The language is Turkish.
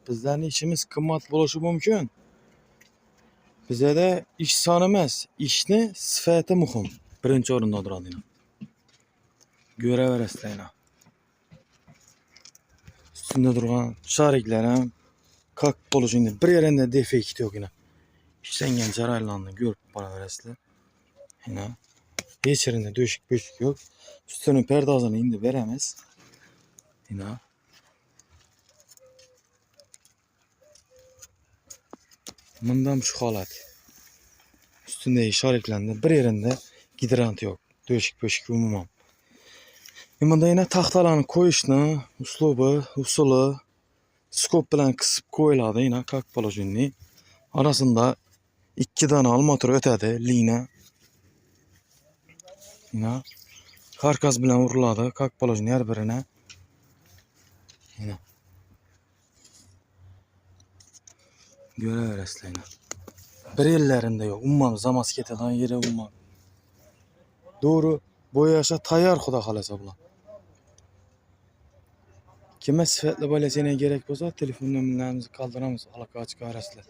Bizlerin işimiz kımmat buluşu mümkün. Bize de iş sonu emas, ishni sifati muhim. Birinchi o'rinda turadi. Ko'raverasizlar. Üstünde durgan shariklar ham kak bo'lishini bir yerinde defekt yok yine. İşlengen jarayonlarni ko'rib boraverasizlar. Yine hech yerinde döşük böşük yok. Üstünün perdazını indi beramiz. Yine bundan şu holat. Üstündeki şariklarında bir yerinde gidrant yok. Döşük böşük umuman. Bunda yine tahtalarını koyuşunu, usulu, skop bilen kısıp koyuladı yine kak polojini. Arasında 2 tane armatur ötedi, line. Yine karkas bilen vuruladı kak polojini her birine. Yine. Göreverasizlar yine. Bir yerlerinde yok. Ummam zamas keteden yere ummam. Doğru boyaşa tayar xuda xalasa bulan. Kime sifatli böylesine gerek olsa telefon nömrələrimizi kaldırırız, alaka çıkarasızlar.